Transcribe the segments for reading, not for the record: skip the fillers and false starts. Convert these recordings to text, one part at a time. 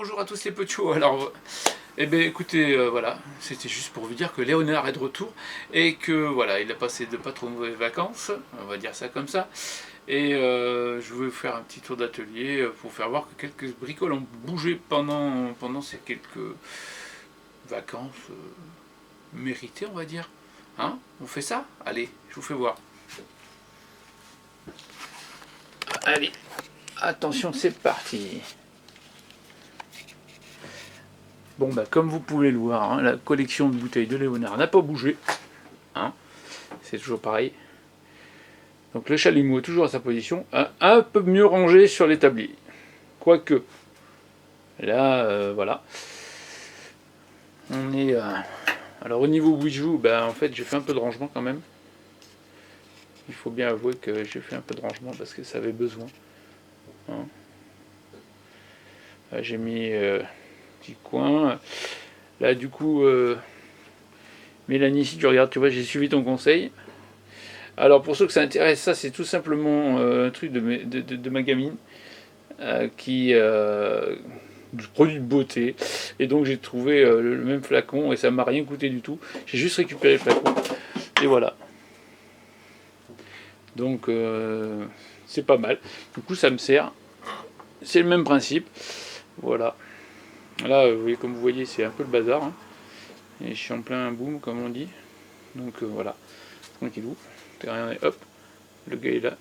bonjour à tous les petits. Alors, eh bien écoutez, voilà, c'était juste pour vous dire que Léonard est de retour et que voilà, il a passé de pas trop mauvaises vacances, on va dire ça comme ça. Et je vais vous faire un petit tour d'atelier pour faire voir que quelques bricoles ont bougé pendant ces quelques vacances méritées, on va dire. Hein? On fait ça? Allez, je vous fais voir. Allez, attention, c'est parti. Bon, bah, comme vous pouvez le voir, hein, la collection de bouteilles de Léonard n'a pas bougé. Hein, c'est toujours pareil. Donc le chalumeau est toujours à sa position, un peu mieux rangé sur l'établi. Quoique, là, voilà. On est... alors au niveau bijoux, bah, en fait j'ai fait un peu de rangement quand même. Il faut bien avouer que j'ai fait un peu de rangement parce que ça avait besoin. Hein. J'ai mis petit coin. Là du coup, Mélanie, si tu regardes, tu vois, j'ai suivi ton conseil. Alors pour ceux que ça intéresse, ça c'est tout simplement un truc de ma gamine qui du produit de beauté. Et donc j'ai trouvé le même flacon et ça m'a rien coûté du tout. J'ai juste récupéré le flacon et voilà. Donc c'est pas mal. Du coup ça me sert. C'est le même principe. Voilà. Là, comme vous voyez, c'est un peu le bazar. Hein. Et je suis en plein boom, comme on dit. Donc voilà. Tranquillou. Regardez, hop. Le gars est là.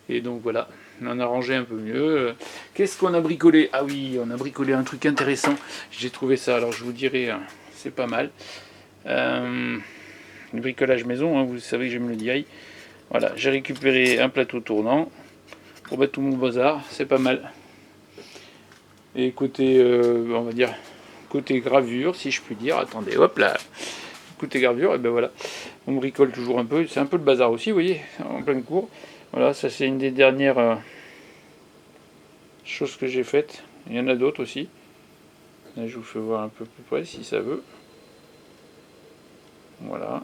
Et donc voilà. On a rangé un peu mieux. Qu'est-ce qu'on a bricolé? Ah oui, on a bricolé un truc intéressant. J'ai trouvé ça, alors je vous dirai, c'est pas mal. Le bricolage maison, hein, vous savez que j'aime le DIY. Voilà, j'ai récupéré un plateau tournant pour mettre tout mon bazar, c'est pas mal. Et côté, on va dire, côté gravure, si je puis dire, attendez, hop là, côté gravure, et ben voilà, on bricole toujours un peu, c'est un peu le bazar aussi, vous voyez, en pleine cour. Voilà, ça c'est une des dernières choses que j'ai faites. Il y en a d'autres aussi. Là, je vous fais voir un peu plus près si ça veut. Voilà.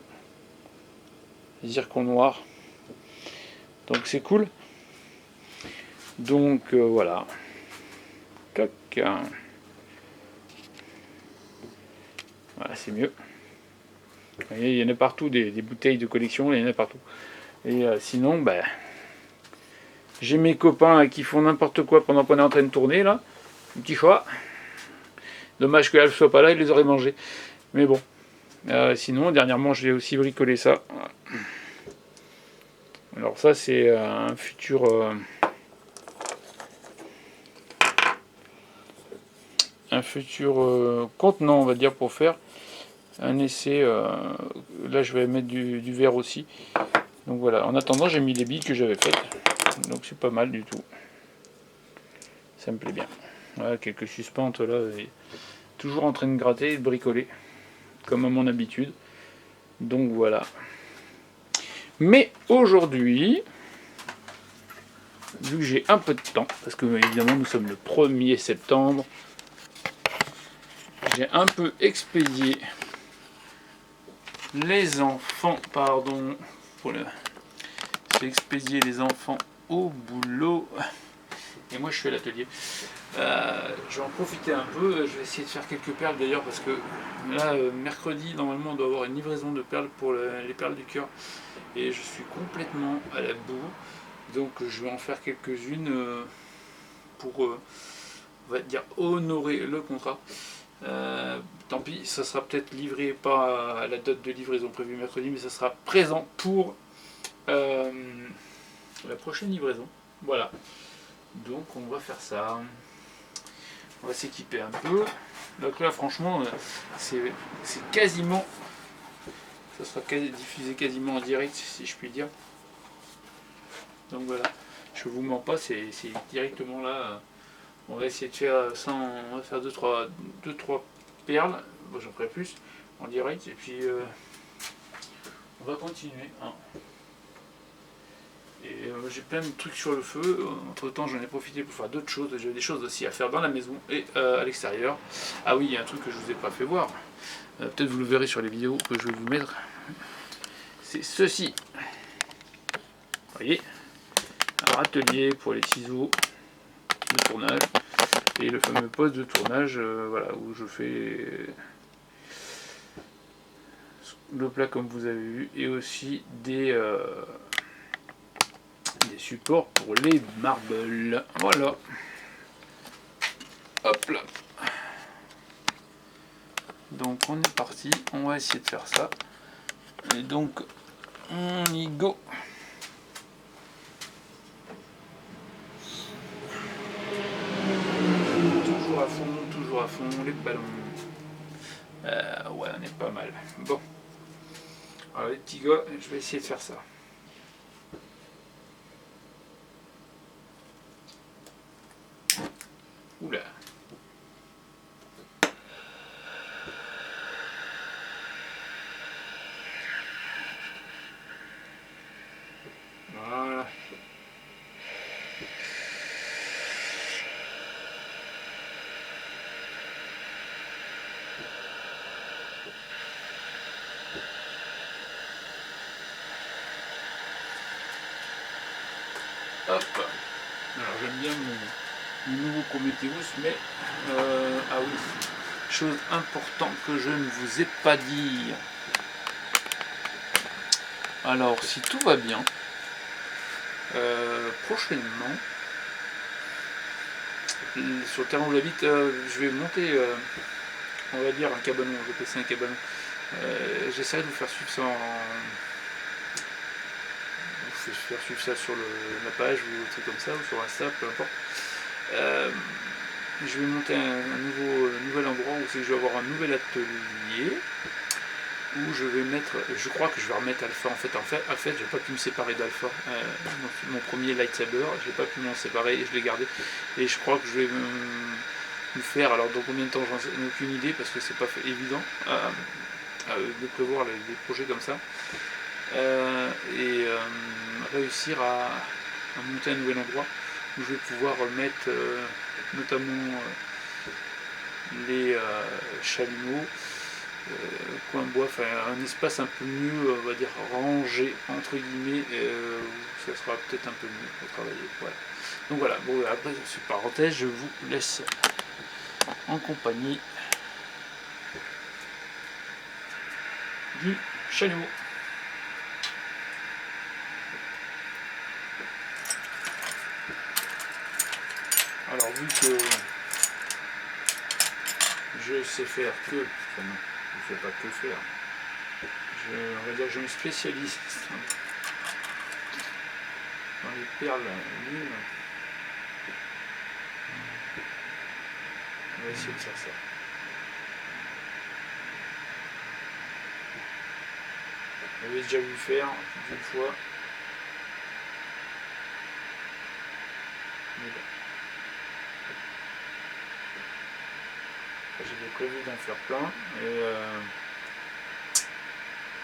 Zircon noir. Donc c'est cool. Donc voilà. Tac. Voilà, c'est mieux. Vous voyez, il y en a partout, des bouteilles de collection, il y en a partout. Et sinon, ben, j'ai mes copains qui font n'importe quoi pendant qu'on est en train de tourner, là. Un petit choix. Dommage qu'elle ne soit pas là, ils les auraient mangés. Mais bon. Sinon, dernièrement, j'ai aussi bricolé ça. Alors ça, c'est un futur... contenant, on va dire, pour faire un essai. Là, je vais mettre du verre aussi. Donc voilà. En attendant, j'ai mis les billes que j'avais faites. Donc c'est pas mal du tout. Ça me plaît bien. Voilà, quelques suspentes là. Et toujours en train de gratter et de bricoler. Comme à mon habitude. Donc voilà. Mais aujourd'hui, vu que j'ai un peu de temps, parce que évidemment nous sommes le 1er septembre, j'ai un peu expédié les enfants, pardon, j'ai expédié les enfants au boulot, et moi je suis à l'atelier. Je vais en profiter un peu, je vais essayer de faire quelques perles d'ailleurs, parce que là, mercredi, normalement on doit avoir une livraison de perles pour les perles du cœur, et je suis complètement à la bourre, donc je vais en faire quelques-unes pour, on va dire, honorer le contrat. Tant pis, ça sera peut-être livré pas à la date de livraison prévue mercredi, mais ça sera présent pour la prochaine livraison. Voilà. Donc on va faire ça. On va s'équiper un peu. Donc là, franchement, c'est quasiment... Ça sera diffusé quasiment en direct, si je puis dire. Donc voilà. Je vous mens pas, c'est directement là. On va essayer de faire ça, on va faire 2-3 perles, bon, j'en ferai plus en direct, et puis on va continuer. Hein. Et j'ai plein de trucs sur le feu, entre temps j'en ai profité pour faire d'autres choses, j'ai des choses aussi à faire dans la maison et à l'extérieur. Ah oui, il y a un truc que je ne vous ai pas fait voir, peut-être vous le verrez sur les vidéos que je vais vous mettre, c'est ceci. Vous voyez, un atelier pour les ciseaux de tournage. Et le fameux poste de tournage, voilà, où je fais le plat comme vous avez vu, et aussi des supports pour les marbles. Voilà. Hop là. Donc on est parti, on va essayer de faire ça. Et donc on y go. Toujours à fond, les ballons. Ouais, on est pas mal. Bon. Alors les petits gars, je vais essayer de faire ça. Oula. Voilà. Hop. Alors j'aime bien mon nouveau Prometheus, mais ah oui, chose importante que je ne vous ai pas dit. Alors si tout va bien, prochainement, sur le terrain où j'habite, je vais monter, on va dire un cabanon, je vais appeler ça un cabanon. J'essaierai de vous faire suivre ça faire suivre ça sur la page ou un truc comme ça, ou sur Insta, peu importe. Je vais monter un nouvel endroit où je vais avoir un nouvel atelier où je vais mettre, je crois que je vais remettre Alpha. En fait, j'ai pas pu me séparer d'Alpha. Mon premier lightsaber, j'ai pas pu m'en séparer et je l'ai gardé. Et je crois que je vais me faire, alors dans combien de temps, j'en ai aucune idée parce que c'est pas évident de prévoir des projets comme ça. Réussir à monter un nouvel endroit où je vais pouvoir mettre notamment les chalumeaux, coin bois, enfin un espace un peu mieux, on va dire rangé entre guillemets, où ça sera peut-être un peu mieux pour travailler. Voilà. Donc voilà, bon après cette parenthèse, je vous laisse en compagnie du chalumeau. Alors vu que je sais faire que, enfin non, je ne sais pas que faire, on va dire que je me spécialise dans les perles lunes. On va essayer de faire ça. J'avais déjà vu faire une fois. Mais bon. J'avais prévu d'en faire plein et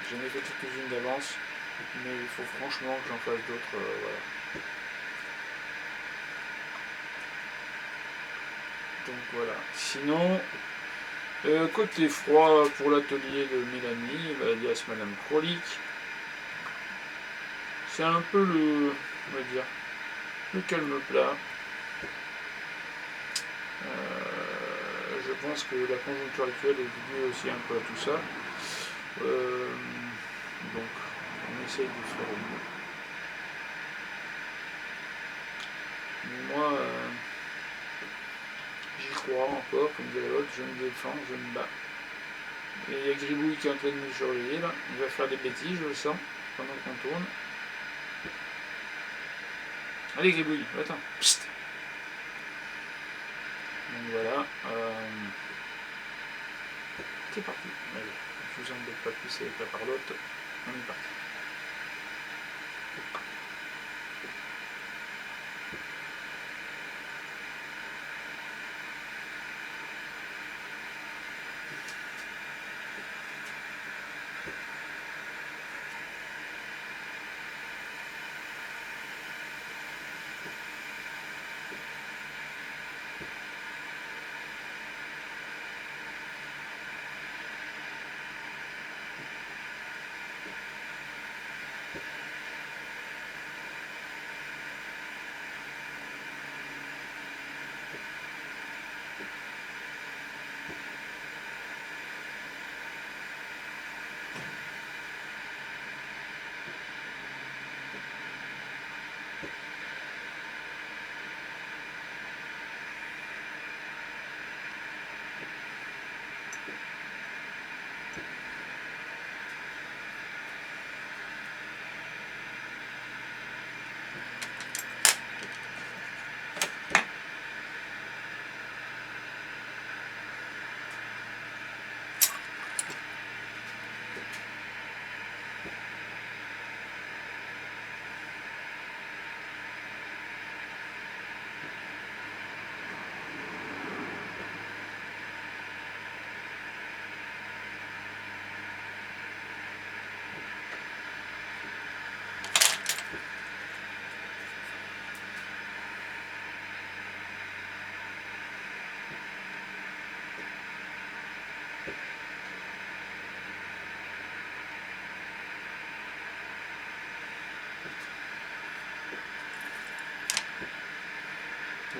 j'en ai fait quelques-unes d'avance, mais il faut franchement que j'en fasse d'autres. Voilà. Donc voilà. Sinon, côté froid pour l'atelier de Mélanie, alias Madame Krolic, c'est un peu on va dire, le calme plat. Je pense que la conjoncture actuelle est liée aussi un peu à tout ça. Donc, on essaye de faire au mieux. Moi, j'y crois encore, comme dirait l'autre, je me défends, je me bats. Et il y a Gribouille qui est en train de nous surveiller là, il va faire des bêtises, je le sens, pendant qu'on tourne. Allez Gribouille, attends. Psst. Donc voilà. C'est parti. Allez, je vous embête pas plus avec la parlotte. On est parti.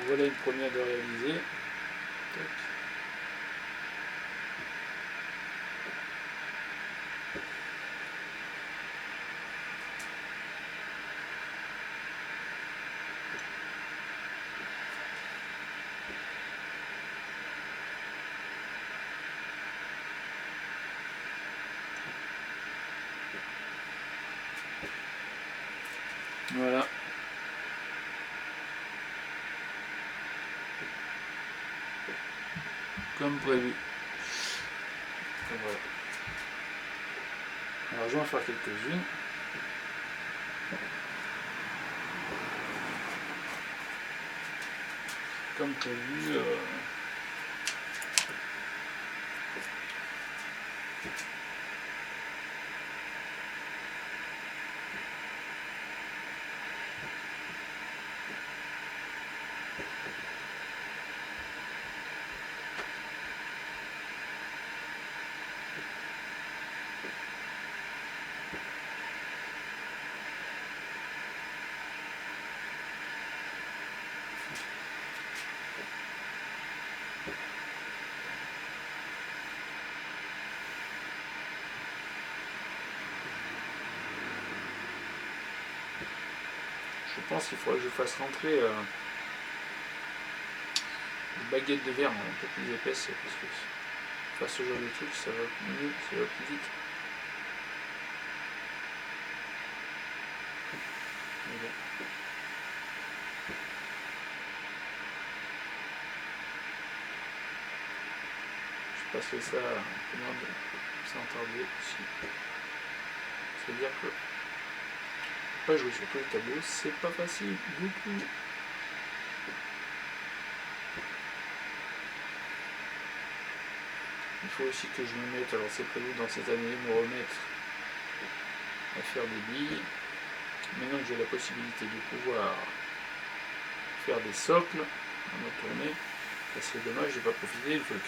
voilà une première de réaliser. Tac. Voilà. Comme prévu. Donc voilà. Alors je vais en faire quelques-unes. Comme prévu. Je pense qu'il faudrait que je fasse rentrer une baguette de verre un peu plus épaisse parce que faire ce genre de truc ça va mieux, ça va plus vite. Mais bon. Je passerai ça en commande sans tarder aussi. C'est-à-dire que pas jouer sur tous les tableaux, c'est pas facile du tout. Il faut aussi que je me mette, alors c'est prévu dans cette année, me remettre à faire des billes. Maintenant que j'ai la possibilité de pouvoir faire des socles à ma tournée, ça serait dommage de ne pas profiter du truc.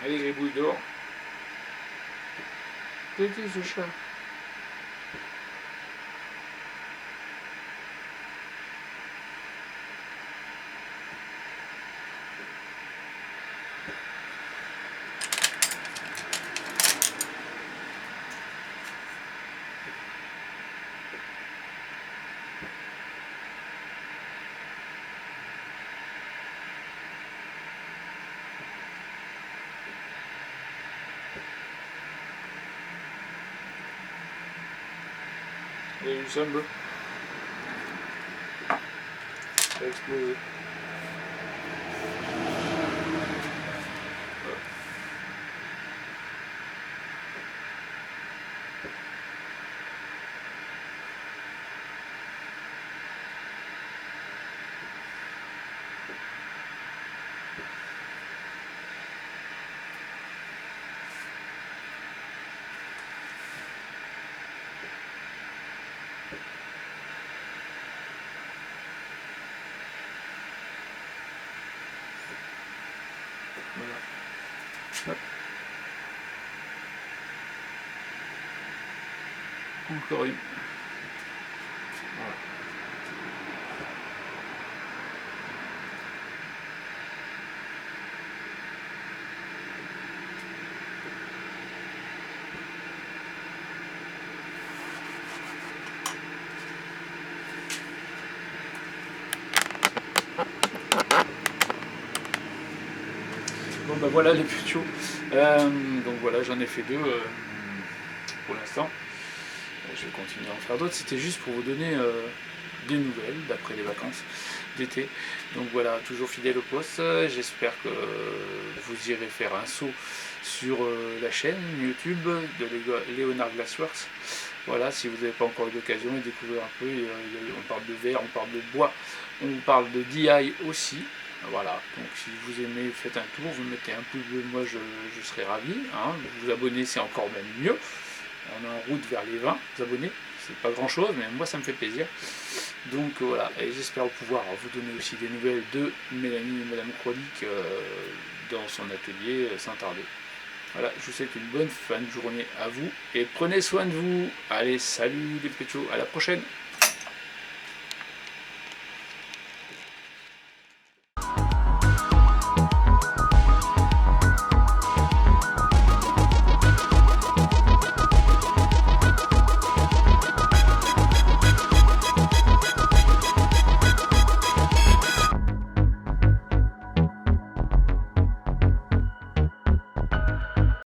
Allez, gribouille dehors. Petit ce chat. Il y a du sang bleu. Ça a explosé. Voilà. Hop. Encore une. Voilà. Bon ben voilà les petits. Donc voilà, j'en ai fait 2 pour l'instant. Je vais continuer à en faire d'autres. C'était juste pour vous donner des nouvelles d'après les vacances d'été. Donc voilà, toujours fidèle au poste. J'espère que vous irez faire un saut sur la chaîne YouTube de Léonard Glassworks. Voilà, si vous n'avez pas encore eu l'occasion de découvrir un peu, on parle de verre, on parle de bois, on parle de DI aussi. Voilà, donc si vous aimez, faites un tour, vous mettez un pouce bleu, moi je serai ravi. Hein. Vous abonner, c'est encore même mieux. On est en route vers les 20 abonnés, c'est pas grand chose, mais moi ça me fait plaisir. Donc voilà, et j'espère pouvoir vous donner aussi des nouvelles de Mélanie et Madame Krolic dans son atelier sans tarder. Voilà, je vous souhaite une bonne fin de journée à vous et prenez soin de vous. Allez, salut les péchos, à la prochaine.